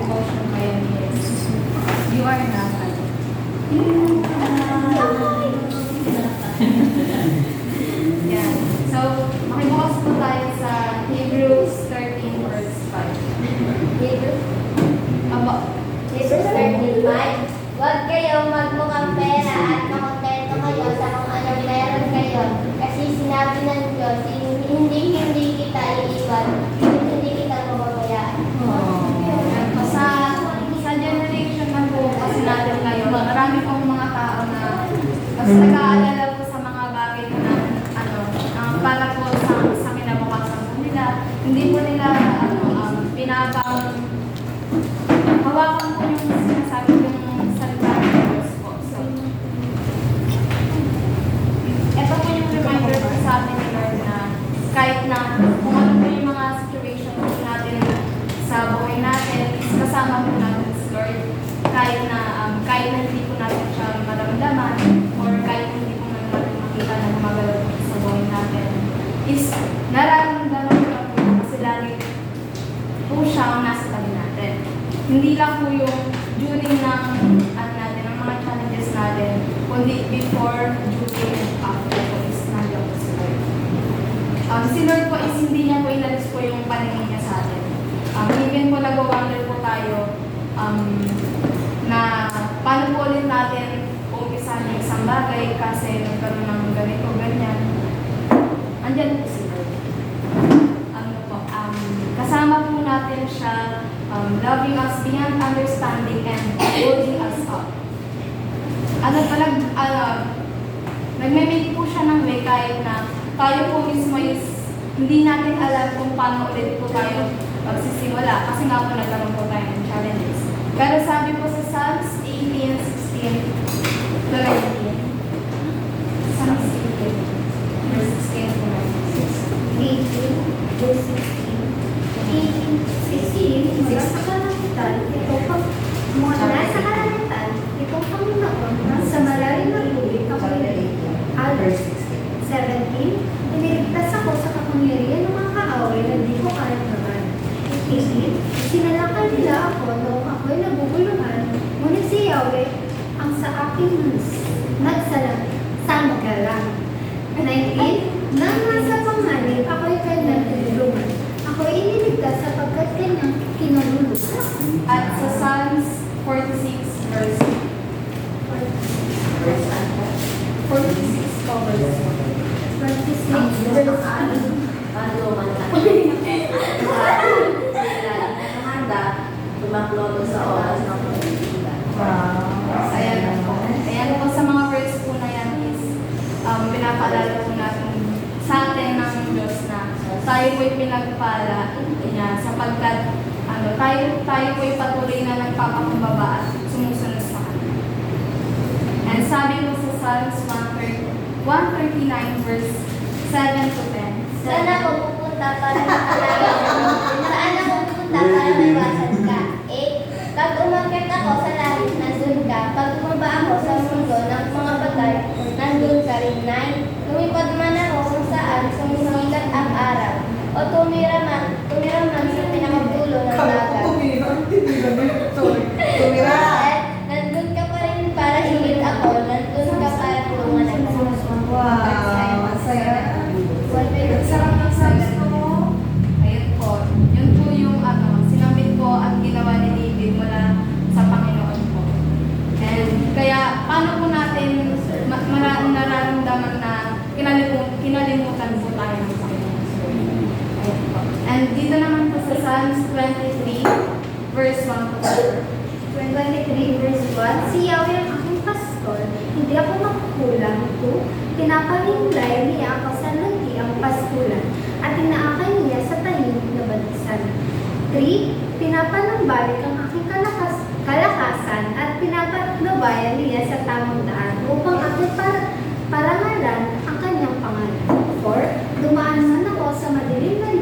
devotion ngayon is, you are not. Yan. So, makibukas po tayo sa Hebrews 13 verse 5. Hebrews Aba, 13:5. Huwag kayong magmukhang pera at makontento kayo sa kung anong meron kayo. Kasi sinabi ng Diyos, hindi kita iiwan, hindi kita mababayaan. yan po. Sa generation na po kasi natin ngayon, marami pong mga tao na mas nag-aalala po sa mga bagay na para po sa kinabukasan po nila. Hindi po nila pinapang hawakan po yung sinasabi yung salita ng Diyos po. So, ito po yung reminder po sa atin ni Lord na kahit na kung ano po yung mga situation po natin sa buhay natin, is kasama po natin si Lord. Kahit na hindi po natin siya maramdaman or kahit hindi po natin makita na gumagalaw po sa buhay natin, is nararamdaman ko po kasi lagi po siya ang nasa tabi natin. Hindi lang po yung during ng natin, ang mga challenges natin, kundi before, during, and after po is nandiyan po si Lord. Si Lord po is hindi niya po inalis po yung paningin niya sa atin. Even po nag-wonder po tayo na paano po ulit natin umpisahan yung isang bagay kasi nagkaroon ng ganito, ganyan. Andyan po si Lord. Kasama po natin siya, loving us beyond understanding and holding us up. Nagme-make po siya ng way kahit na tayo po mismo is hindi natin alam kung paano ulit po tayo magsisimula kasi nga po nagkaroon po tayo ng challenges. Pero sabi po sa Psalms 18:16 to 19, Psalms 18, verse 16 to 18, verse 16. Mula sa kalangitan, itong Panginoon, sa malalim ng tubig, ako'y verse 17. Iniligtas ako sa kapangyarihan ng mga kaaway na di ko kayang naman. 18. Sinalakal nila ako noong ako'y naguguluhan, ngunit si Yahweh ang sa aking nagsagalang. 19. Nang nasa panganib, ako'y kanyang tinulungan. Ako'y iniligtas sapagkat kanyang kinalulusan. At sa Psalms 46 verse 46 verse 26 verse 8. Tumaklo sa oras ng pagkikita. Ayan po. Ayan po sa mga verse po na yan is pinapaalala po natin sa atin ng Diyos na tayo po'y pinagpala niya sapagkat tayo po'y patuloy na nagpapakumbaba at sumusunod sa Kanya. And sabi po sa Psalms 139 verse 7 to 10. Saan ako pupunta para makalayo? Saan ako pupunta para maiwasan ka? 8. Pag umakyat ako sa langit, nandun ka. Pag bumaba ako sa mundo ng mga patay, nandun ka rin. 9. Lumipad man ako kung saan sumisikat ang araw. O tumira man sa pinakadulo ng dagat. At nandun ka pa rin para hingit ako. Nandun ka para tulungan ako. Wow, masaya. Sarap ng sabi ko. Ayun po. Yun po yung sinambit ko at ginawa ni David mula sa Panginoon po. And kaya paano po natin nararamdaman na kinalimutan po tayo ng Panginoon. Ayun po. And dito naman po sa Psalms 23 verse 1 to 23 verse 1. Si Yahweh ang aking pastor, hindi ako makukulang. 2. Pinapahinlay niya ako sa ang pastulan at inaakay niya sa tahimik na balisan. 3. Pinapanambalik ang aking kalakasan at pinapatnubayan niya sa tamang daan upang aking parangalan ang kanyang pangalan. 4. Dumaan man ako sa madilim na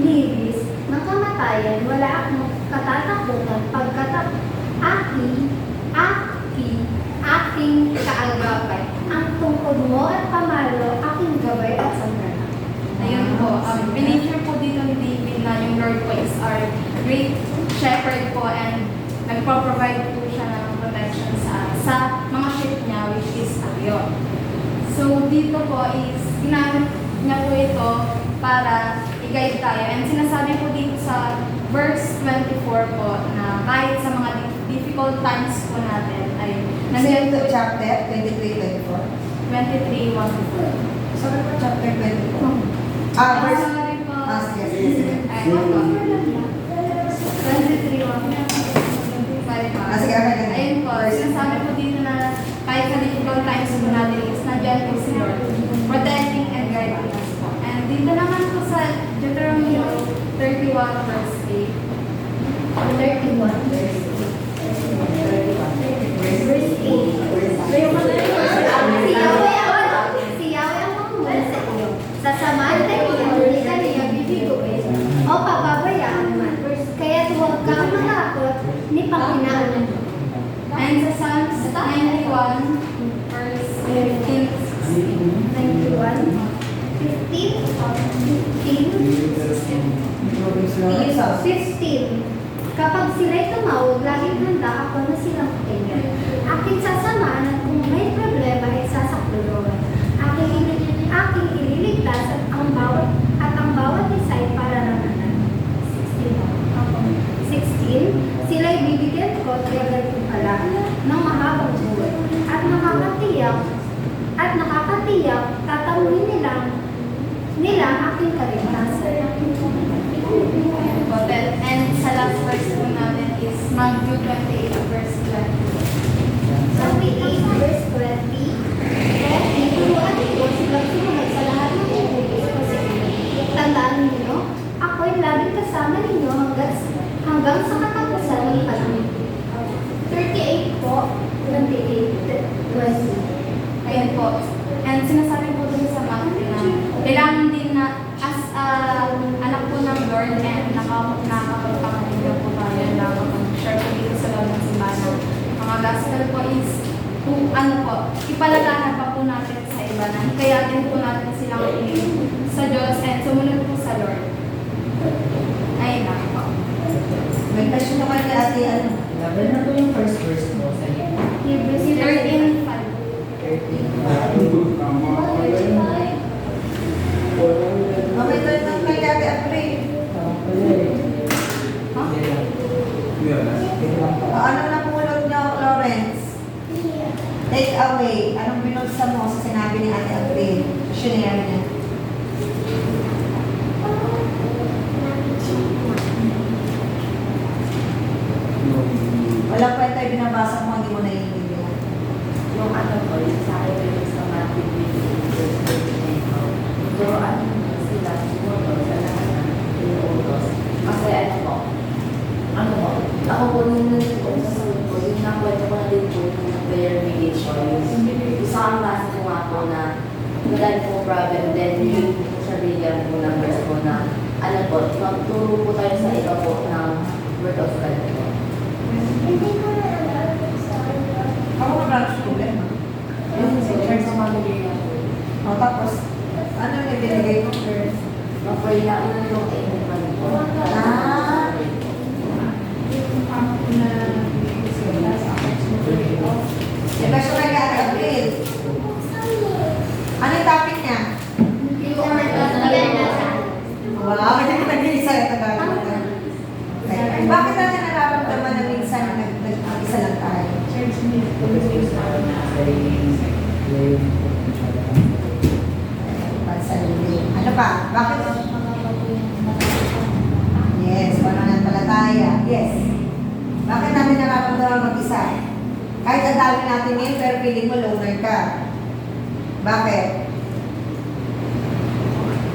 lilis ng kamatayan, wala akong katatakutan pagkatap aking kaagapay. Ang tungkod mo at pamalo, aking gabay at sanggana. Ayun po. Pinicture po dito ni David na yung Lord po is our great shepherd po and nagpo-provide po siya ng protection sa mga sheep niya, which is tayo. So, dito po is ginamit niya po ito para i-guide tayo. And sinasabi po dito sa verse 24 po na kahit sa mga difficult times po natin ay Same to chapter 23-24. 23, 1 to 4. Sorry po, chapter 24. Verse... Sorry po. Yes, yes. Ay, opo. 23, 1 Sorry po. Sige, okay. Ayun po, sinasabi po dito na kahit sa difficult times po natin is nandiyan po si Lord, protecting and guiding us po. And dito naman po sa Deuteronomy 31 verse 8. 31 verse 8. Verse 8. Si Yahweh ang mamumuno sa iyo. Sasamahan tayo hindi ka niya bibiguin o pababayaan man. Kaya huwag kang matakot ni Panginoon. And sa Psalms 91 verse 15, 91, 15. Kapag sila'y tumawag, laging handa ako na silang pakinggan. Aking sasamahan at kung may problema ay sasakluluhan. Aking ililigtas at ang bawat isa ay pararamanan. 16. Sila'y bibigyan ko at gagawin pala ng mahabang buhay. At nakakatiyak, tatamuhin nila aking kaligtasan. and sa last verse po natin is Matthew 28 verse 20. 28 verse 20. Turuan niyo silang sumunod sa lahat ng utos ko sa inyo. Tandaan niyo, ako'y laging kasama ninyo hanggang sa katapusan ng panahon. 38 po, 28, 20. Ayun po. And sinasabi po dun sa Matthew na kailangan din na as anak po ng Lord and nakapagpangalan niyo po tayo na mag-share po dito sa loob ng simbahan. Mga gospel po is ipalalahan pa po natin sa iba na hikayatin po natin silang inig sa Diyos and sumunod po sa Lord. Ayun lang po. May question naman ni ate, ano? Laban na po yung first verse mo sa iyo. Hebrews 13:5. 13. Mamay tayo ng kay ate April. Ano na pulot niyo, Lawrence? Take away. Anong binulsa mo sa sinabi ni ate April? Share niya. Walang kwenta yung binabasa mo, hindi mo naiintindihan. Yung ano ko, yung sa akin yung sa Matthew 28. Turuan sila sumunod sa lahat ng inuutos. Kasi ako po nung sasagot ko, yung nakwento ko na din po yung prayer meditation. Yung sa ang basa ko nga po na madali po problem, then yun po siya bigyan po ng verse po na ano po, magturo po tayo sa iba po ng word of God po. Ako na problema. Yung sa church sa Manila po. O tapos, ano yung binigay mo first? Mapray na yun yung aim pa rin po. Ah. May question kay ate April. Ano yung topic niya? Wow, hindi ko nag-iisa ito gagawin. Bakit natin nararamdaman na minsan nag-isa lang tayo? Pansarili. Ano pa? Bakit? Yes, pananampalataya. Yes. Bakit natin nararamdaman mag-isa? Kahit ang dami natin ngayon, pero feeling mo loner ka. Bakit?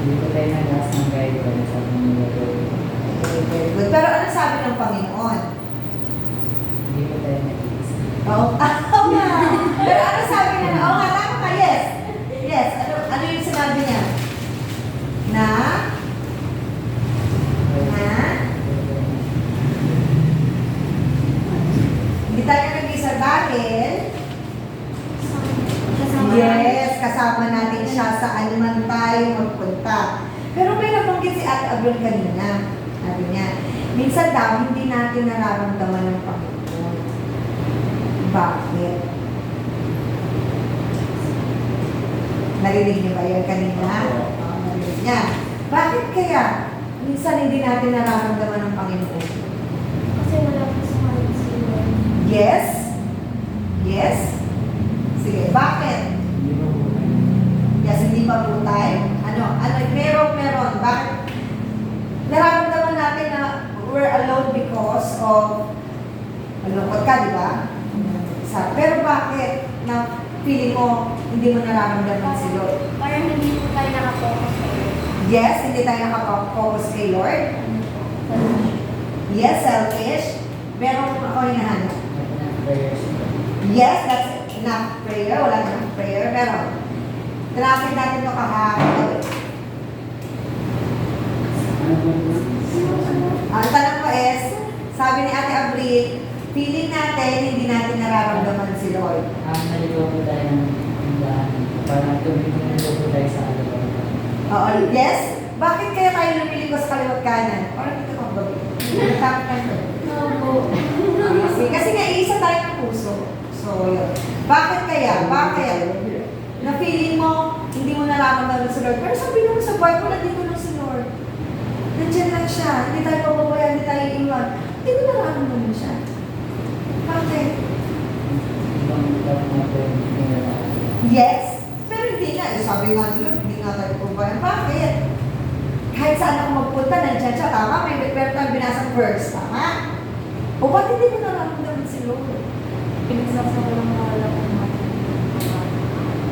Hindi ko tayo nagas ng guide ko sa mga Very good. Pero ano sabi ng Panginoon? Hindi ko tayo nag-iisa. Oo. Oo nga. Pero ano sabi niya? Oo nga, tama ka. Yes. Yes. Ano yung sinabi niya? Na? Hindi tayo nag-isa dahil yes, kasama natin siya sa anuman tayo magpunta. Pero may nabanggit si Ate Abril kanina. Sabi niya, Minsan daw, hindi natin nararamdaman ng Panginoon. Bakit? Narinig niyo ba yan kanina? Oo, narinig niya. Bakit kaya minsan hindi natin nararamdaman ng Panginoon? Kasi wala po sa kanya si Lord. Yes? Yes? Sige, bakit? Hindi mo po tayo. Yes, hindi pa po tayo. Meron. Bakit? Nararamdaman natin na we're alone because of malungkot ka, di ba? Pero bakit na feeling mo hindi mo nararamdaman si Lord? Parang hindi po tayo nakapokus sa Lord. Yes, hindi tayo nakafocus kay Lord. Yes, selfish. Meron ako hinahanap. Ito na prayers. Yes, that's enough prayer. Wala enough prayer. Pero, traffic natin ito kahapon. Ano po? Ang tanong ko is, sabi ni Ate Avril, feeling natin, hindi natin nararamdaman si Lord. Nalito po tayo ng daan. Parang tumingin po tayo sa alaw. Oo, yes? Bakit kaya tayo lumilikos kaliwat kanan? Parang dito kang gabi. Natapit ka ito. Kasi nga, iisa tayo ng puso. So, yun. Bakit kaya? Bakit? Na feeling mo, hindi mo nararamdaman si Lord. Pero sabi naman sa Bible, nandito lang si Lord. Nandiyan lang siya. Hindi tayo pababayaan, hindi tayo iwan. Hindi mo nararamdaman siya. Bakit? Ibang dapat na po yung pinalaman. Yes. Pero hindi nga. Sabi nga ni Lord, hindi nga tayo pababayaan. Bakit? Kahit saan ako magpunta, nandiyan siya. Tama? May meron tayong binasang verse. Tama? O ba't hindi mo nararamdaman si Lord? Pinagsasawalang mawala po natin.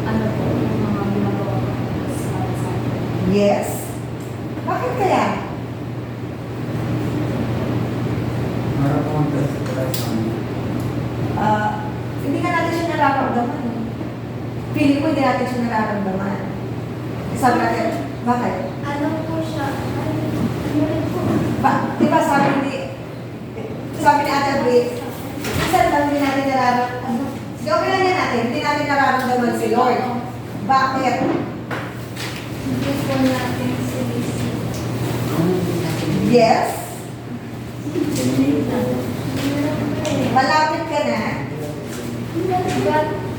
Ano po, yung mga ginagawa ko para sa atin. Yes. Bakit kaya? Meron po ang trust ko tayo sa kanya. Hindi nga natin siya nararamdaman. Feeling ko hindi natin siya nararamdaman. Sabi natin, bakit? Ano po siya? Ano rin po? Di ba sabi ni Ate Avril, minsan lang hindi natin nararamdaman. Gawin lang yan natin, hindi natin nararamdaman si Lord. Bakit? Hindi po natin sinisip. Ano po natin? Yes. Meron po eh. Malapit ka na.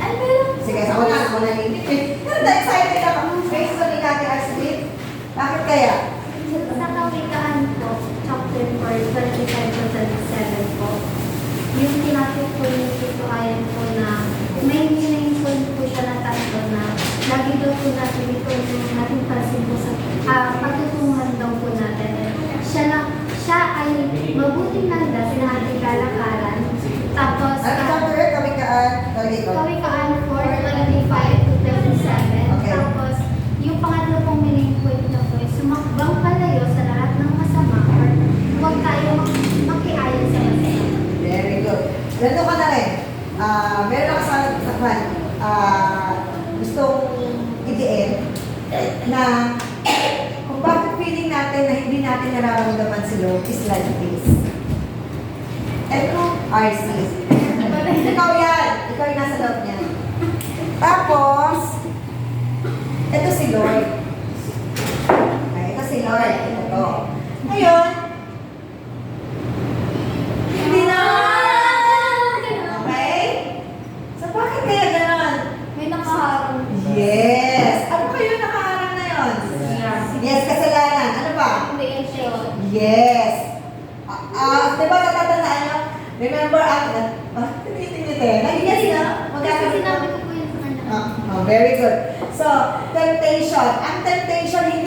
Ay, meron. Sige, ako na hindi. Pero excited ako. Based on ni Ate Avril. Bakit kaya? Sa Kawikaan po, chapter 4, 35 to 37 po, yung tinatapos ni Tito Ayan po na may meaning po siya na tatlo na lagi daw po natin ito yung nating pansin po sa patutungan daw po natin. Siya ay mabuting landas na ating kalakaran. Tapos, Ano chapter? Kawikaan? Kawikaan 4, 25 to 37. Okay. Tapos, yung pangatlo pong meaning point na po, sumakbang palayo sa lahat ng masama or huwag tayo makiayon sa masama. Very good. Ganito ka na rin. Meron ako sa kwan. Gustong i-DM na kung bakit feeling natin na hindi natin nararamdaman si Lord is like this. Ito, RC. Ikaw yan. Ikaw yung nasa loob niya. Tapos, ito si Lord. Okay, ito si Lord. Ito. Ngayon, hindi na. Okay? So, bakit kaya ganon? May nakaharang. Yes. Ano kayo nakaharang na yun? Yes, kasalanan. Ano ba? Foundation. Yes. Diba natatandaan nyo? Remember, tinitingin. Yes, na? Kasi Magkakaroon. sinabi ko po yun sa kanya. Very good. So, temptation. Ang temptation, hindi